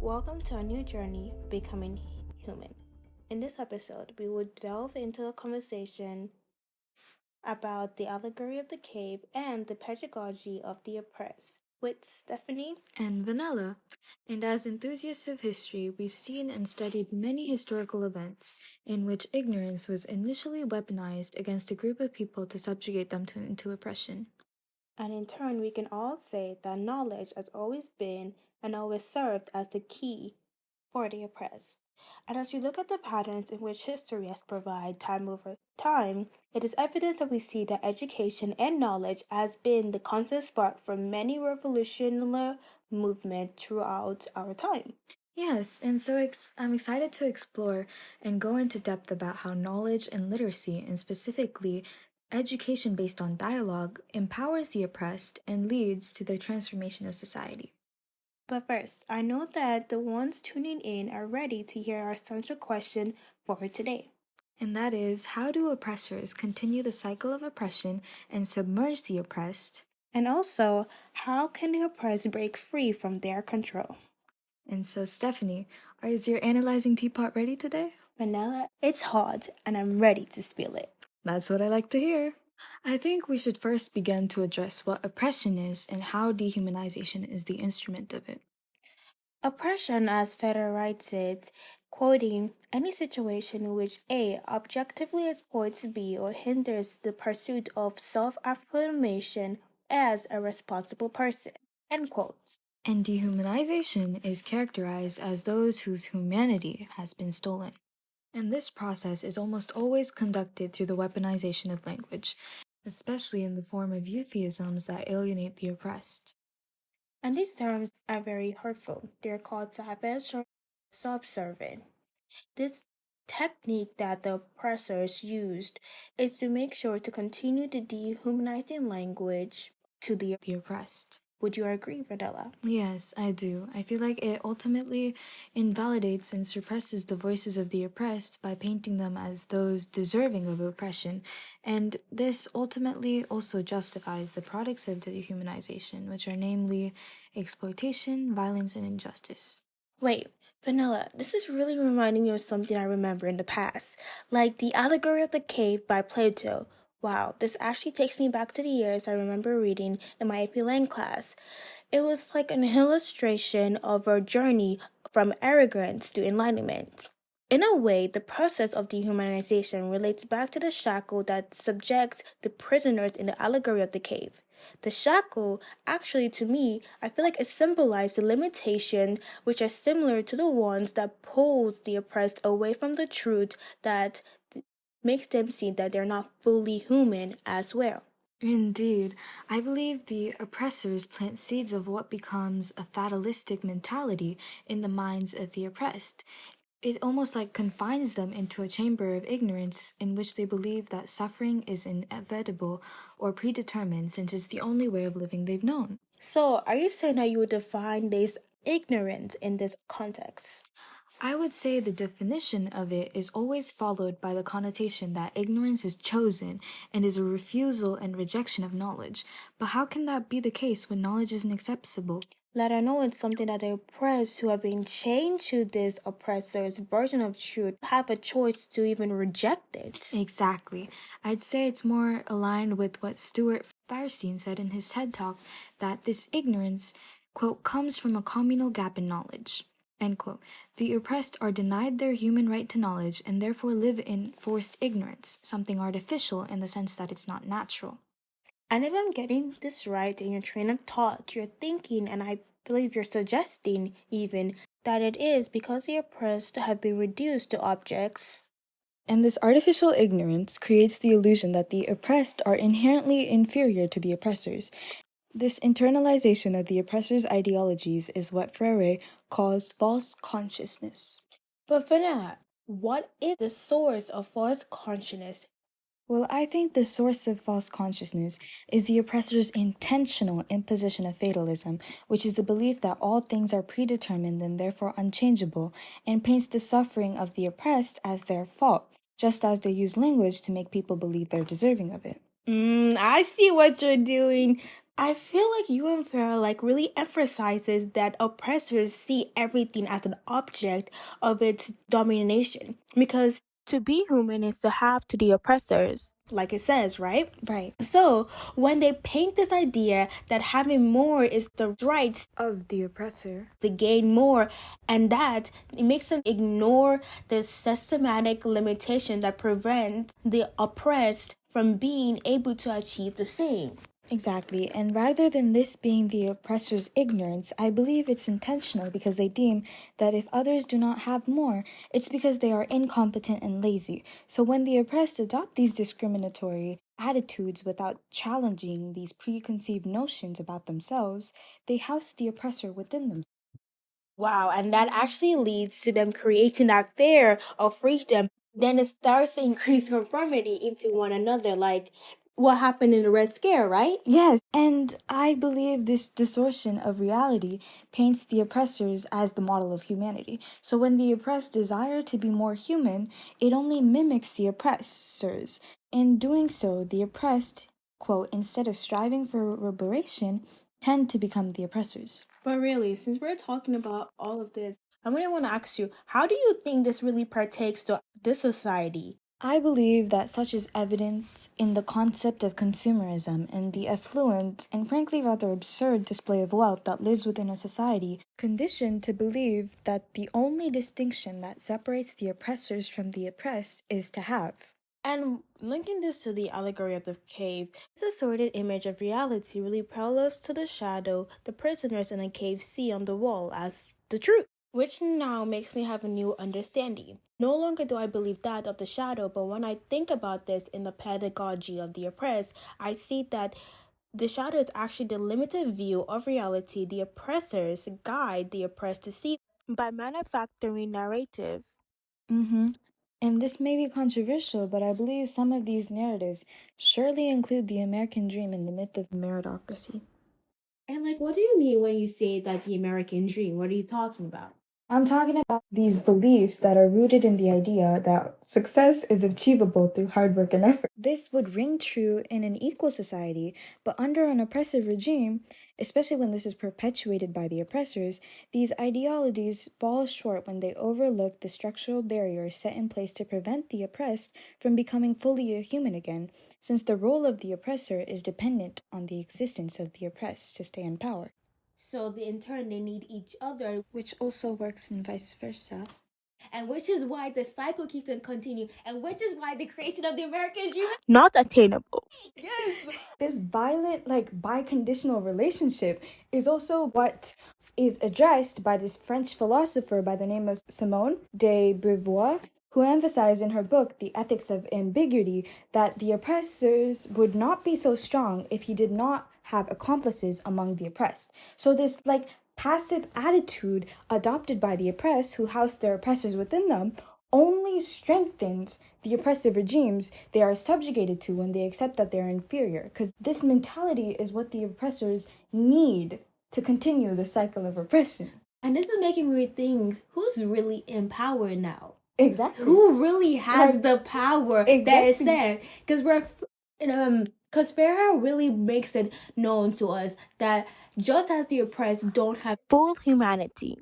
Welcome to a new journey, Becoming Human. In this episode, we will delve into a conversation about the allegory of the cave and the pedagogy of the oppressed with Stephenie and Vennela. And as enthusiasts of history, we've seen and studied many historical events in which ignorance was initially weaponized against a group of people to subjugate them into oppression. And in turn, we can all say that knowledge has always been and always served as the key for the oppressed. And as we look at the patterns in which history has provided time over time, it is evident that we see that education and knowledge has been the constant spark for many revolutionary movements throughout our time. Yes, and so I'm excited to explore and go into depth about how knowledge and literacy, and specifically education based on dialogue, empowers the oppressed and leads to the transformation of society. But first, I know that the ones tuning in are ready to hear our essential question for today. And that is, how do oppressors continue the cycle of oppression and submerge the oppressed? And also, how can the oppressed break free from their control? And so, Stephenie, is your analyzing teapot ready today? Vennela, it's hot and I'm ready to spill it. That's what I like to hear. I think we should first begin to address what oppression is and how dehumanization is the instrument of it. Oppression, as Freire writes it, quoting, any situation in which A objectively exploits B or hinders the pursuit of self-affirmation as a responsible person. End quote. And dehumanization is characterized as those whose humanity has been stolen. And this process is almost always conducted through the weaponization of language, especially in the form of euphemisms that alienate the oppressed. And these terms are very hurtful. They're called savage or subservient. This technique that the oppressors used is to make sure to continue the dehumanizing language to the oppressed. Would you agree, Vennela? Yes, I do. I feel like it ultimately invalidates and suppresses the voices of the oppressed by painting them as those deserving of oppression, and this ultimately also justifies the products of dehumanization, which are namely exploitation, violence, and injustice. Wait, Vennela, this is really reminding me of something I remember in the past, like the allegory of the cave by Plato. Wow, this actually takes me back to the years I remember reading in my AP Lang class. It was like an illustration of our journey from arrogance to enlightenment. In a way, the process of dehumanization relates back to the shackle that subjects the prisoners in the allegory of the cave. The shackle, actually, to me, I feel like it symbolizes the limitations which are similar to the ones that pulls the oppressed away from the truth that makes them see that they're not fully human as well. Indeed, I believe the oppressors plant seeds of what becomes a fatalistic mentality in the minds of the oppressed. It almost like confines them into a chamber of ignorance in which they believe that suffering is inevitable or predetermined since it's the only way of living they've known. So, are you saying that you would define this ignorance in this context? I would say the definition of it is always followed by the connotation that ignorance is chosen and is a refusal and rejection of knowledge. But how can that be the case when knowledge isn't accessible? Let I know it's something that the oppressed who have been chained to this oppressor's version of truth have a choice to even reject it. Exactly. I'd say it's more aligned with what Stuart Firestein said in his TED Talk, that this ignorance, quote, comes from a communal gap in knowledge. End quote. The oppressed are denied their human right to knowledge and therefore live in forced ignorance, something artificial in the sense that it's not natural. And if I'm getting this right in your train of thought, you're thinking, and I believe you're suggesting even, that it is because the oppressed have been reduced to objects. And this artificial ignorance creates the illusion that the oppressed are inherently inferior to the oppressors. This internalization of the oppressor's ideologies is what Freire calls false consciousness. But for now, what is the source of false consciousness? Well, I think the source of false consciousness is the oppressor's intentional imposition of fatalism, which is the belief that all things are predetermined and therefore unchangeable, and paints the suffering of the oppressed as their fault, just as they use language to make people believe they're deserving of it. I see what you're doing. I feel like you and Farah really emphasizes that oppressors see everything as an object of its domination. Because to be human is to have to the oppressors, like it says, right? Right. So when they paint this idea that having more is the right Of the oppressor. to gain more, and that it makes them ignore the systematic limitation that prevents the oppressed from being able to achieve the same. Exactly, and rather than this being the oppressor's ignorance, I believe it's intentional because they deem that if others do not have more, it's because they are incompetent and lazy. So when the oppressed adopt these discriminatory attitudes without challenging these preconceived notions about themselves, they house the oppressor within them. Wow, and that actually leads to them creating that fear of freedom. Then it starts to increase conformity into one another, like what happened in the Red Scare, right? Yes, and I believe this distortion of reality paints the oppressors as the model of humanity. So when the oppressed desire to be more human, it only mimics the oppressors. In doing so, the oppressed, quote, instead of striving for liberation, tend to become the oppressors. But really, since we're talking about all of this, I really want to ask you, how do you think this really partakes to this society? I believe that such is evident in the concept of consumerism and the affluent and frankly rather absurd display of wealth that lives within a society conditioned to believe that the only distinction that separates the oppressors from the oppressed is to have. And linking this to the allegory of the cave, this distorted image of reality really parallels to the shadow the prisoners in the cave see on the wall as the truth. Which now makes me have a new understanding. No longer do I believe that of the shadow, but when I think about this in the pedagogy of the oppressed, I see that the shadow is actually the limited view of reality the oppressors guide the oppressed to see by manufacturing narrative. Mm-hmm. And this may be controversial, but I believe some of these narratives surely include the American dream and the myth of meritocracy. And what do you mean when you say that the American dream? What are you talking about? I'm talking about these beliefs that are rooted in the idea that success is achievable through hard work and effort. This would ring true in an equal society, but under an oppressive regime, especially when this is perpetuated by the oppressors, these ideologies fall short when they overlook the structural barriers set in place to prevent the oppressed from becoming fully a human again, since the role of the oppressor is dependent on the existence of the oppressed to stay in power. So in turn, they need each other, Which also works in vice versa. and which is why the cycle keeps on continuing, and which is why the creation of the American dream is not attainable. Yes. This violent, biconditional relationship is also what is addressed by this French philosopher by the name of Simone de Beauvoir, who emphasized in her book, The Ethics of Ambiguity, that the oppressors would not be so strong if he did not have accomplices among the oppressed. So this, passive attitude adopted by the oppressed who house their oppressors within them only strengthens the oppressive regimes they are subjugated to when they accept that they're inferior. Because this mentality is what the oppressors need to continue the cycle of oppression. And this is making me think, who's really in power now? Exactly. Who really has the power that is Exactly. said? Because Freire really makes it known to us that just as the oppressed don't have full humanity,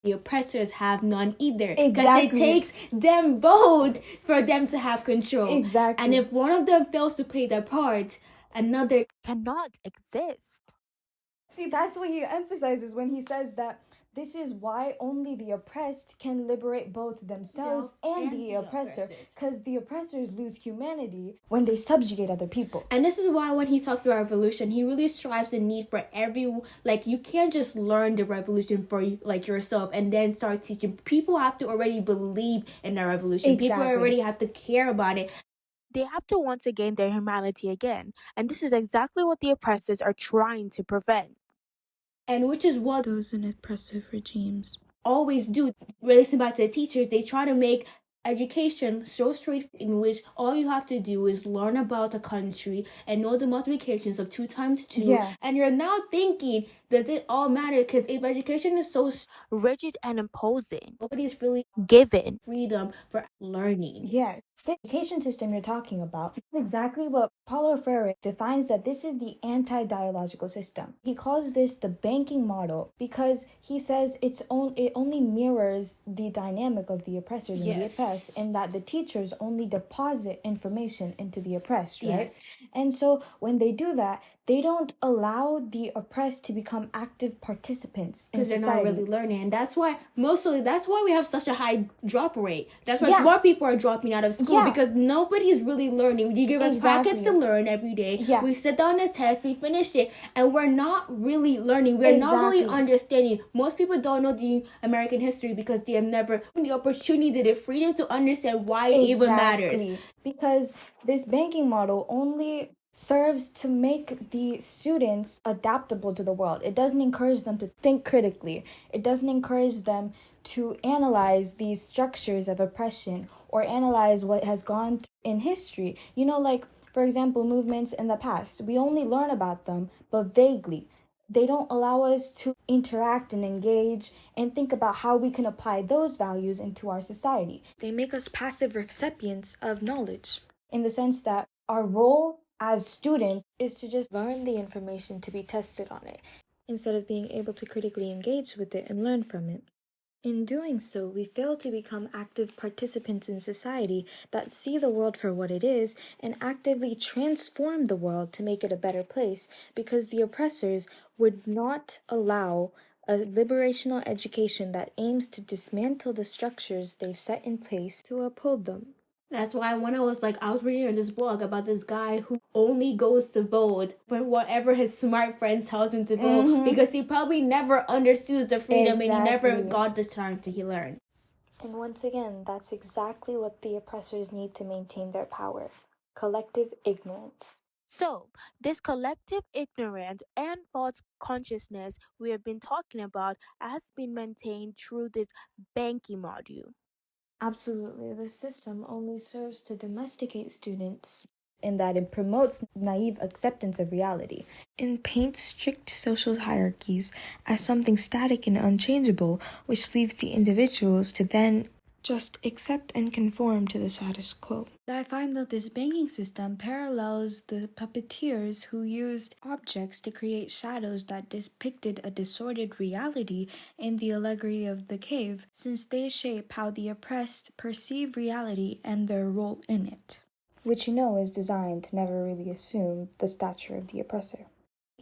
the oppressors have none either. Because Exactly. it takes them both for them to have control. Exactly. And if one of them fails to play their part, another cannot exist. See, that's what he emphasizes when he says that this is why only the oppressed can liberate both themselves and the oppressor, because the oppressors lose humanity when they subjugate other people. And this is why when he talks about revolution, he really strives the need for you can't just learn the revolution for yourself and then start teaching. People have to already believe in the revolution. Exactly. People already have to care about it. They have to want to gain their humanity again. And this is exactly what the oppressors are trying to prevent. And which is what Those in oppressive regimes always do. Relating back to the teachers, they try to make education so straight in which all you have to do is learn about a country and know the multiplications of 2 times 2. Yeah. And you're now thinking, does it all matter? Because if education is so rigid and imposing, nobody's really given freedom for learning. Yeah. The education system you're talking about is exactly what Paulo Freire defines, that this is the anti-dialogical system. He calls this the banking model because he says it only mirrors the dynamic of the oppressors and the oppressed, in that the teachers only deposit information into the oppressed, right? Yes. And so when they do that, they don't allow the oppressed to become active participants in Because society. they're not really learning. And that's why we have such a high drop rate. That's why more people are dropping out of school, because nobody's really learning. You give us brackets to learn every day. We sit down a test, we finish it, and we're not really learning. We're not really understanding. Most people don't know the American history because they have never had the opportunity, the freedom to understand why it even matters. Because this banking model only serves to make the students adaptable to the world. It doesn't encourage them to think critically. It doesn't encourage them to analyze these structures of oppression or analyze what has gone in history. You know, like, for example, movements in the past. We only learn about them, but vaguely. They don't allow us to interact and engage and think about how we can apply those values into our society. They make us passive recipients of knowledge, in the sense that our role as students is to just learn the information to be tested on it, instead of being able to critically engage with it and learn from it. In doing so, we fail to become active participants in society that see the world for what it is and actively transform the world to make it a better place, because the oppressors would not allow a liberational education that aims to dismantle the structures they've set in place to uphold them. That's why when I was reading this blog about this guy who only goes to vote but whatever his smart friends tells him to vote, because he probably never understood the freedom and he never got the chance to learn. And once again, that's exactly what the oppressors need to maintain their power: collective ignorance. So, this collective ignorance and false consciousness we have been talking about has been maintained through this banking module. Absolutely. The system only serves to domesticate students, in that it promotes naive acceptance of reality and paints strict social hierarchies as something static and unchangeable, which leaves the individuals to then just accept and conform to the status quo. I find that this banking system parallels the puppeteers who used objects to create shadows that depicted a disordered reality in the allegory of the cave, since they shape how the oppressed perceive reality and their role in it, which is designed to never really assume the stature of the oppressor.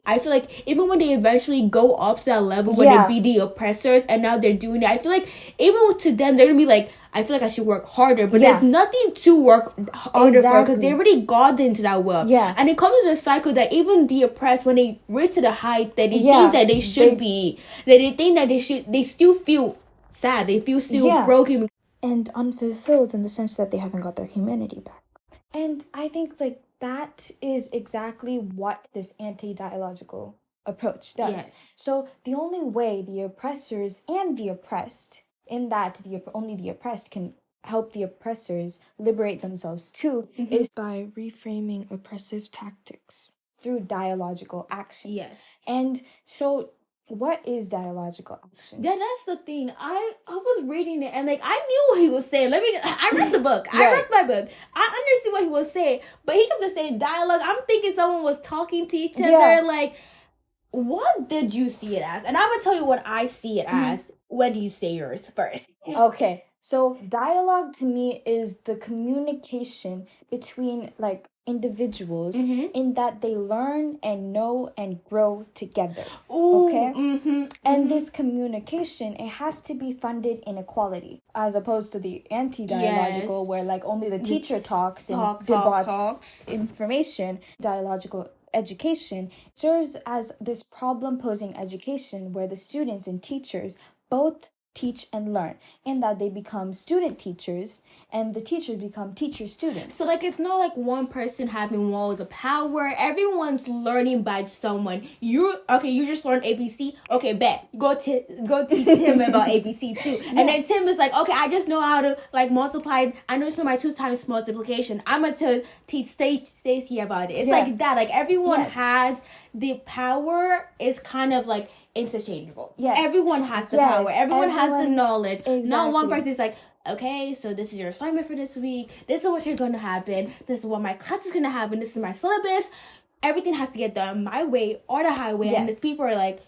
I feel like even when they eventually go up to that level where they be the oppressors and now they're doing it, I feel like even to them, they're going to be like, I feel like I should work harder. But there's nothing to work harder for, because they already got into that world. And it comes to the cycle that even the oppressed, when they reach to the height that they think that they should be, that they think that they still feel sad. They feel still broken. And unfulfilled, in the sense that they haven't got their humanity back. And I think that is exactly what this anti-dialogical approach does. So the only way the oppressors and the oppressed, in that only the oppressed can help the oppressors liberate themselves too, is by reframing oppressive tactics through dialogical action. And so what is dialogical action? Yeah, that's the thing. I was reading it and I knew what he was saying. I read the book. I read my book. I understood what he was saying, but he kept saying dialogue. I'm thinking someone was talking to each other. What did you see it as? And I'm gonna tell you what I see it as. When do you say yours first? Okay, so dialogue to me is the communication between individuals, in that they learn and know and grow together. And this communication, it has to be funded in equality, as opposed to the anti-dialogical where only the teacher talks and debates information. Dialogical education serves as this problem-posing education where the students and teachers both teach and learn, in that they become student teachers and the teachers become teacher students. So it's not one person having all the power. Everyone's learning by someone. You just learned ABC. Okay, bet. Go teach him about ABC too. And then Tim is okay, I just know how to multiply. I know my 2 times multiplication. I'm gonna teach Stacy about it. It's like that. Everyone has the power. Is kind of interchangeable. Everyone has the power. Everyone has the knowledge. Not one person is okay, so this is your assignment for this week. This is what you're going to happen. This is what my class is going to happen. This is my syllabus. Everything has to get done my way or the highway. Yes. And these people are like,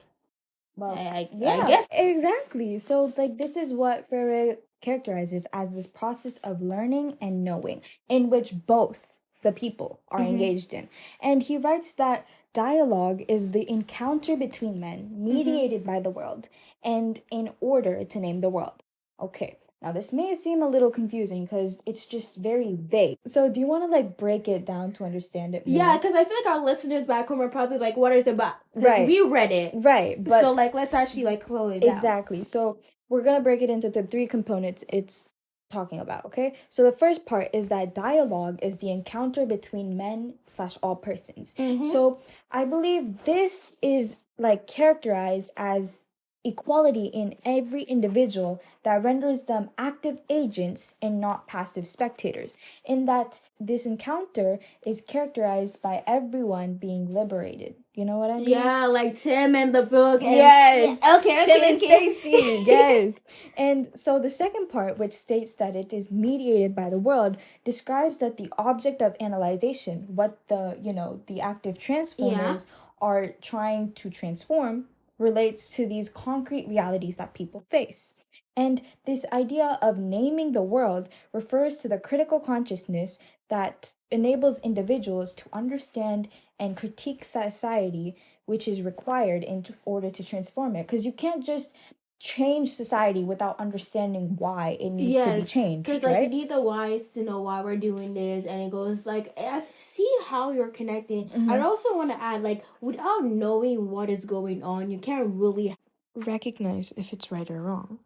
well, I yeah, guess. Exactly. So, like, this is what Freire characterizes as this process of learning and knowing, in which both the people are engaged in. And he writes that dialogue is the encounter between men mediated by the world and in order to name the world. Okay. Now, this may seem a little confusing because it's just very vague. So, do you want to like break it down to understand it more? Yeah, because I feel like our listeners back home are probably like, what is it about? Right. We read it. Right. But so, like, let's actually, like, slow it down. Exactly. So, we're going to break it into the three components it's talking about, okay? So, the first part is that dialogue is the encounter between men / all persons. So, I believe this is like characterized as equality in every individual that renders them active agents and not passive spectators, in that this encounter is characterized by everyone being liberated. You know what I mean? Yeah, like Tim and the book. And Yes. Yeah, okay, Tim and okay. Stacy. Yes. And so the second part, which states that it is mediated by the world, describes that the object of analyzation, what the active transformers are trying to transform, relates to these concrete realities that people face. And this idea of naming the world refers to the critical consciousness that enables individuals to understand and critique society, which is required in order to transform it. Because you can't just change society without understanding why it needs to be changed, because right? like you need the whys to know why we're doing this, and it goes like, I see how you're connecting. I also want to add, like, without knowing what is going on, you can't really recognize if it's right or wrong.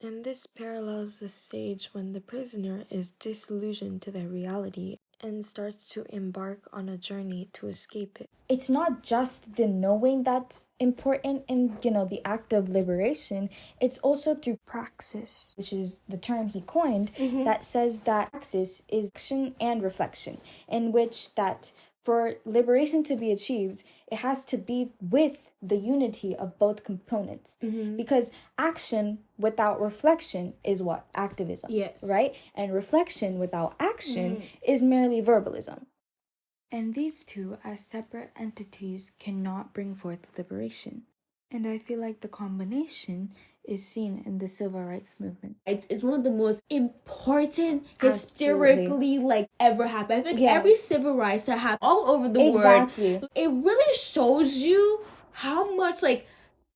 And this parallels the stage when the prisoner is disillusioned to their reality and starts to embark on a journey to escape it. It's not just the knowing that's important in, the act of liberation. It's also through praxis, which is the term he coined, that says that praxis is action and reflection, in which that for liberation to be achieved, it has to be with the unity of both components. Because action without reflection is what? Activism. Yes. Right? And reflection without action is merely verbalism. And these two, as separate entities, cannot bring forth liberation. And I feel like the combination is seen in the civil rights movement. It's one of the most important Absolutely. historically like ever happened. I think every civil rights that happened all over the world, it really shows you how much like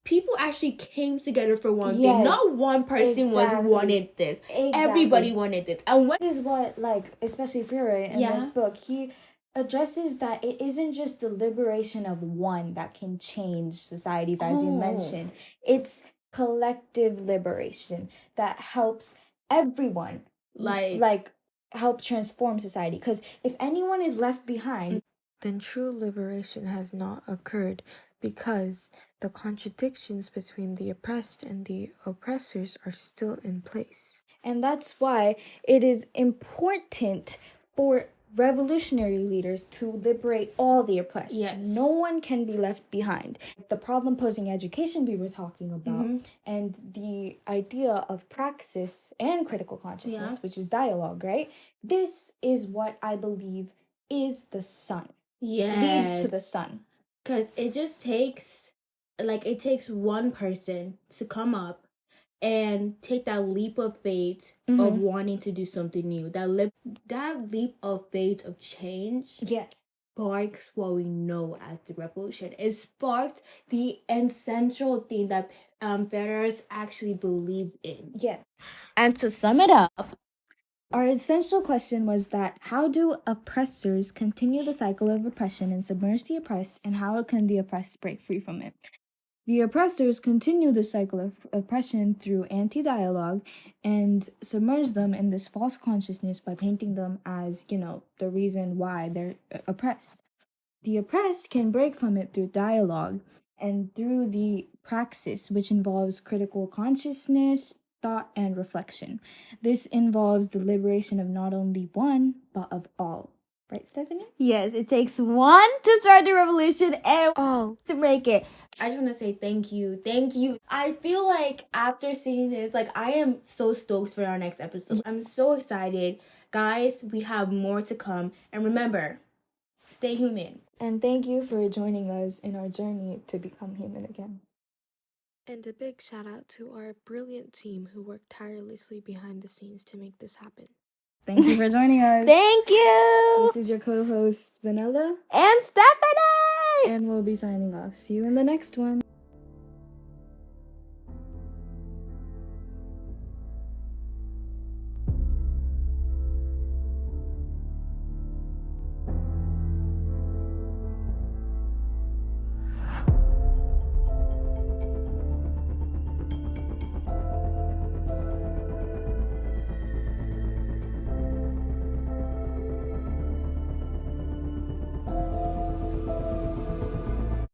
people actually came together for one thing. Not one person wanted this. Everybody wanted this. And this is what, like, especially Freire in this book, he addresses that it isn't just the liberation of one that can change societies, as you mentioned. It's collective liberation that helps everyone like help transform society. Because if anyone is left behind, then true liberation has not occurred, because the contradictions between the oppressed and the oppressors are still in place. And that's why it is important for revolutionary leaders to liberate all the oppressed. Yes. No one can be left behind. The problem posing education we were talking about, and the idea of praxis and critical consciousness, which is dialogue, right? This is what I believe is the sun. Leads to the sun. Because it just takes, like, it takes one person to come up and take that leap of faith of wanting to do something new. That leap of faith of change sparks what we know as the revolution. It sparked the essential thing that Ferrers actually believed in. Yeah. And to sum it up, our essential question was that how do oppressors continue the cycle of oppression and submerge the oppressed, and how can the oppressed break free from it? The oppressors continue the cycle of oppression through anti-dialogue and submerge them in this false consciousness by painting them as, the reason why they're oppressed. The oppressed can break from it through dialogue and through the praxis, which involves critical consciousness, thought, and reflection. This involves the liberation of not only one, but of all. Right, Stephenie? Yes, it takes one to start the revolution and all to break it. I just want to say thank you. Thank you. I feel like after seeing this, like, I am so stoked for our next episode. I'm so excited. Guys, we have more to come. And remember, stay human. And thank you for joining us in our journey to become human again. And a big shout out to our brilliant team who worked tirelessly behind the scenes to make this happen. Thank you for joining us. Thank you. This is your co-host, Vennela. And Stephenie. And we'll be signing off. See you in the next one.